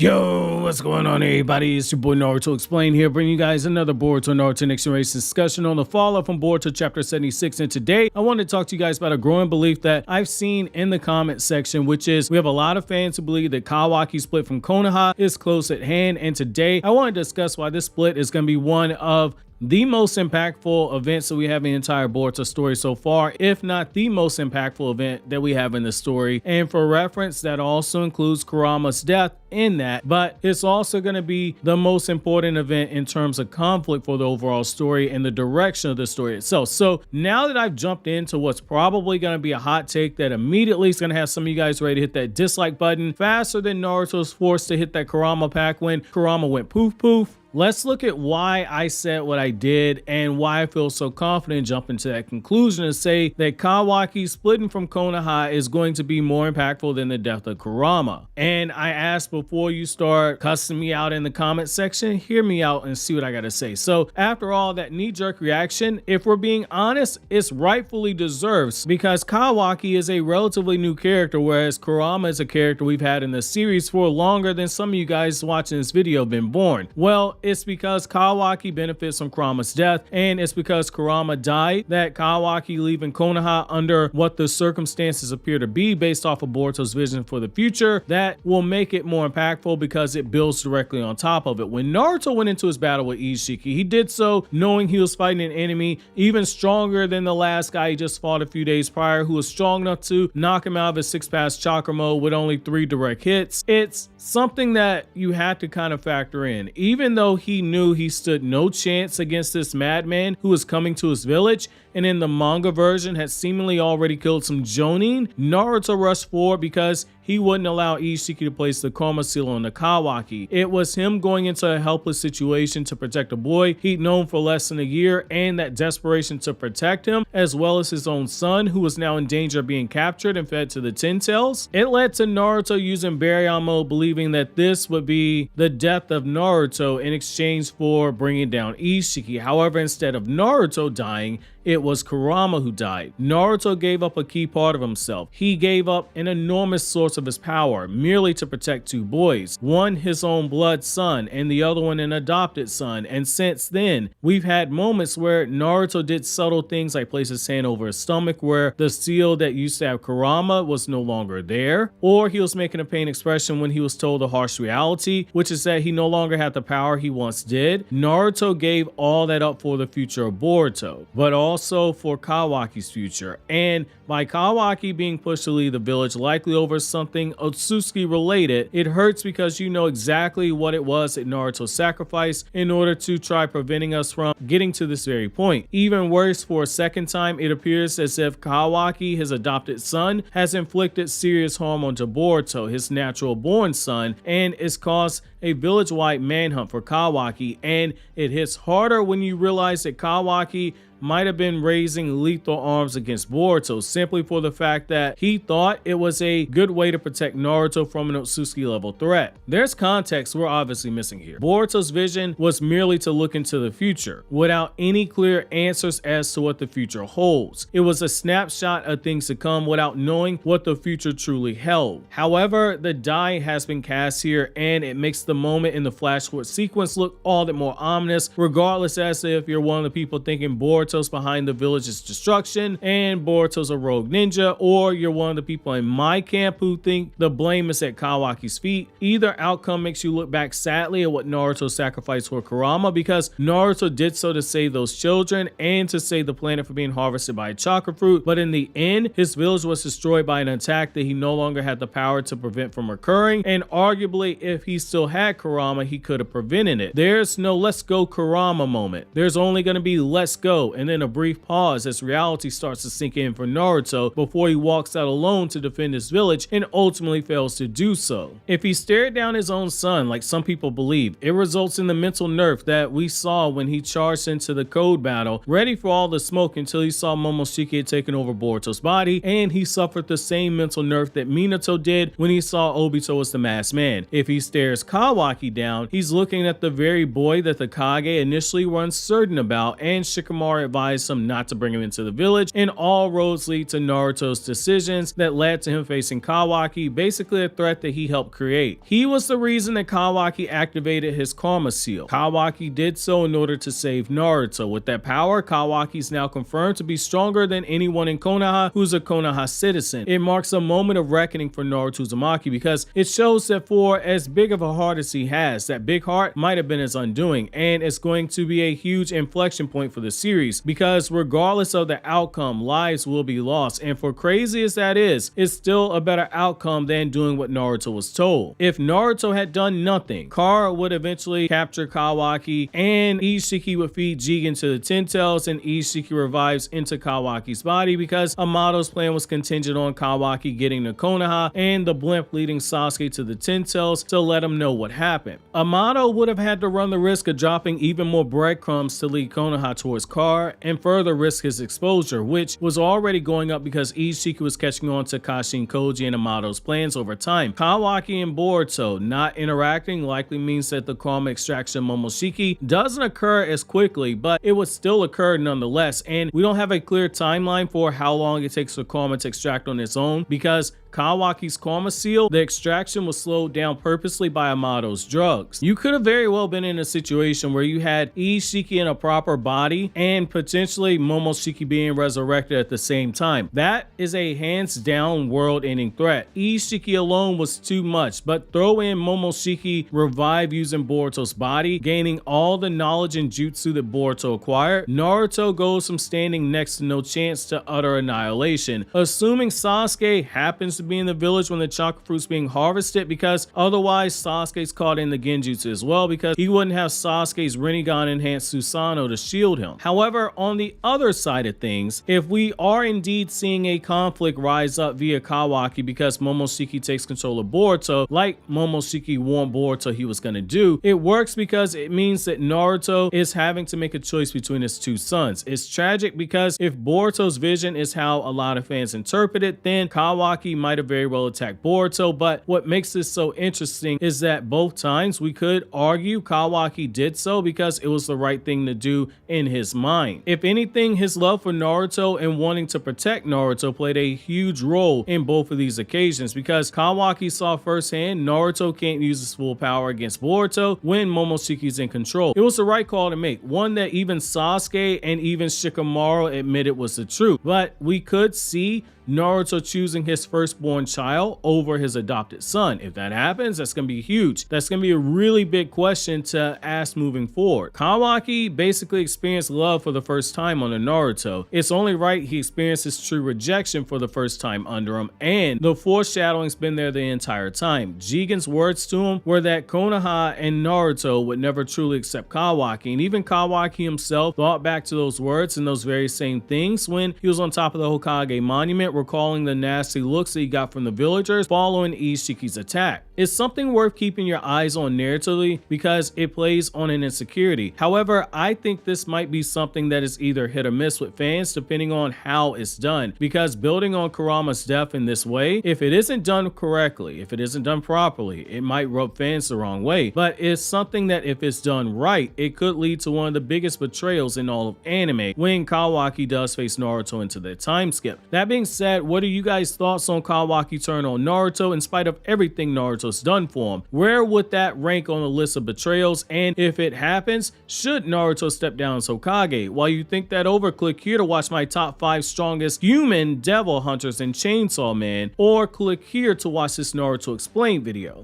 Yo, what's going on, everybody? It's your boy Naruto Explained here, bringing you guys another Boruto Naruto Next Generations discussion on the fallout from Boruto Chapter 76. And today, I want to talk to you guys about a growing belief that I've seen in the comment section, which is we have a lot of fans who believe that Kawaki's split from Konoha is close at hand. And today, I want to discuss why this split is going to be one of the most impactful events that we have in the entire Boruto story so far, if not the most impactful event that we have in the story. And for reference, that also includes Kurama's death in that, but it's also going to be the most important event in terms of conflict for the overall story and the direction of the story itself. So now that I've jumped into what's probably going to be a hot take that immediately is going to have some of you guys ready to hit that dislike button faster than Naruto's forced to hit that Kurama pack when Kurama went poof poof, let's look at why I said what I did and why I feel so confident jumping to that conclusion and say that Kawaki splitting from Konoha is going to be more impactful than the death of Kurama. And I asked before you start cussing me out in the comment section, hear me out and see what I got to say. So after all that knee-jerk reaction, if we're being honest, it's rightfully deserved because Kawaki is a relatively new character, whereas Kurama is a character we've had in the series for longer than some of you guys watching this video have been born. Well, it's because Kawaki benefits from Kurama's death, and it's because Kurama died that Kawaki leaving Konoha under what the circumstances appear to be based off of Boruto's vision for the future that will make it more impactful because it builds directly on top of it. When Naruto went into his battle with Isshiki, he did so knowing he was fighting an enemy even stronger than the last guy he just fought a few days prior, who was strong enough to knock him out of his 6-pass chakra mode with only 3 direct hits. It's something that you have to kind of factor in. Even though he knew he stood no chance against this madman who was coming to his village and in the manga version had seemingly already killed some Jonin, Naruto rushed forward because he wouldn't allow Isshiki to place the karma seal on the Kawaki. It was him going into a helpless situation to protect a boy he'd known for less than a year, and that desperation to protect him, as well as his own son, who was now in danger of being captured and fed to the Ten Tails. It led to Naruto using Baryon mode, believing that this would be the death of Naruto in exchange for bringing down Isshiki. However, instead of Naruto dying, it was Kurama who died. Naruto gave up a key part of himself. He gave up an enormous source of his power merely to protect 2 boys, one his own blood son and the other one an adopted son. And since then, we've had moments where Naruto did subtle things like place his hand over his stomach where the seal that used to have Kurama was no longer there, or he was making a pain expression when he was told a harsh reality, which is that he no longer had the power he once did. Naruto gave all that up for the future of Boruto, but also for Kawaki's future. And by Kawaki being pushed to leave the village, likely over something Otsutsuki related, it hurts because you know exactly what it was that Naruto sacrificed in order to try preventing us from getting to this very point. Even worse, for a second time, it appears as if Kawaki, his adopted son, has inflicted serious harm onto Boruto, his natural born son, and it's caused a village-wide manhunt for Kawaki. And it hits harder when you realize that Kawaki might have been raising lethal arms against Boruto simply for the fact that he thought it was a good way to protect Naruto from an Otsutsuki level threat. There's context we're obviously missing here. Boruto's vision was merely to look into the future without any clear answers as to what the future holds. It was a snapshot of things to come without knowing what the future truly held. However, the die has been cast here, and it makes the moment in the flash forward sequence look all that more ominous, regardless as to if you're one of the people thinking Boruto's behind the village's destruction and Boruto's a rogue ninja, or you're one of the people in my camp who think the blame is at Kawaki's feet. Either outcome makes you look back sadly at what Naruto sacrificed for Kurama, because Naruto did so to save those children and to save the planet from being harvested by a chakra fruit, but in the end, his village was destroyed by an attack that he no longer had the power to prevent from occurring, and arguably if he still had Kurama, he could have prevented it. There's no let's go Kurama moment. There's only going to be let's go, and then a brief pause as reality starts to sink in for Naruto before he walks out alone to defend his village and ultimately fails to do so. If he stared down his own son like some people believe, it results in the mental nerf that we saw when he charged into the code battle, ready for all the smoke until he saw Momoshiki had taken over Boruto's body, and he suffered the same mental nerf that Minato did when he saw Obito as the masked man. If he stares Kawaki Kawaki down, he's looking at the very boy that the Kage initially were uncertain about, and Shikamaru advised him not to bring him into the village, and all roads lead to Naruto's decisions that led to him facing Kawaki, basically a threat that he helped create. He was the reason that Kawaki activated his karma seal. Kawaki did so in order to save Naruto. With that power, Kawaki's now confirmed to be stronger than anyone in Konoha who's a Konoha citizen. It marks a moment of reckoning for Naruto Uzumaki because it shows that for as big of a heart as he has, that big heart might have been his undoing, and it's going to be a huge inflection point for the series because regardless of the outcome, lives will be lost, and for crazy as that is, it's still a better outcome than doing what Naruto was told. If Naruto had done nothing, Kara would eventually capture Kawaki, and Isshiki would feed Jigen to the Ten Tails, and Isshiki revives into Kawaki's body because Amato's plan was contingent on Kawaki getting to Konoha and the blimp leading Sasuke to the Ten Tails to let him know what happened. Amato would have had to run the risk of dropping even more breadcrumbs to lead Konoha towards Kara and further risk his exposure, which was already going up because Isshiki was catching on to Kashin Koji and Amato's plans over time. Kawaki and Boruto not interacting likely means that the karma extraction Momoshiki doesn't occur as quickly, but it would still occur nonetheless, and we don't have a clear timeline for how long it takes for karma to extract on its own because Kawaki's karma seal, the extraction was slowed down purposely by Amato's drugs. You could have very well been in a situation where you had Isshiki in a proper body and potentially Momoshiki being resurrected at the same time. That is a hands down world-ending threat. Isshiki alone was too much, but throw in Momoshiki revive using Boruto's body, gaining all the knowledge and jutsu that Boruto acquired, Naruto goes from standing next to no chance to utter annihilation. Assuming Sasuke happens to be in the village when the chakra fruit's being harvested, because otherwise Sasuke's caught in the genjutsu as well because he wouldn't have Sasuke's Rinnegan enhanced Susanoo to shield him. However, on the other side of things, if we are indeed seeing a conflict rise up via Kawaki because Momoshiki takes control of Boruto, like Momoshiki warned Boruto he was going to do, it works because it means that Naruto is having to make a choice between his two sons. It's tragic because if Boruto's vision is how a lot of fans interpret it, then Kawaki might have very well attacked Boruto, but what makes this so interesting is that both times we could argue Kawaki did so because it was the right thing to do in his mind. If anything, his love for Naruto and wanting to protect Naruto played a huge role in both of these occasions because Kawaki saw firsthand Naruto can't use his full power against Boruto when Momoshiki's in control. It was the right call to make, one that even Sasuke and even Shikamaru admitted was the truth, but we could see Naruto choosing his firstborn child over his adopted son. If that happens, that's going to be huge. That's going to be a really big question to ask moving forward. Kawaki basically experienced love for the first time under Naruto. It's only right he experiences true rejection for the first time under him, and the foreshadowing's been there the entire time. Jigen's words to him were that Konoha and Naruto would never truly accept Kawaki, and even Kawaki himself thought back to those words and those very same things when he was on top of the Hokage monument, recalling the nasty looks that he got from the villagers following Isshiki's attack. It's something worth keeping your eyes on narratively because it plays on an insecurity. However, I think this might be something that is either hit or miss with fans depending on how it's done, because building on Kurama's death in this way, if it isn't done correctly, if it isn't done properly, it might rub fans the wrong way, but it's something that if it's done right, it could lead to one of the biggest betrayals in all of anime when Kawaki does face Naruto into their time skip. That being said, what are you guys' thoughts on Kawaki turn on Naruto in spite of everything Naruto's done for him? Where would that rank on the list of betrayals? And if it happens, should Naruto step down as Hokage? While you think that over, click here to watch my top 5 strongest human devil hunters in Chainsaw Man, or click here to watch this Naruto Explained video.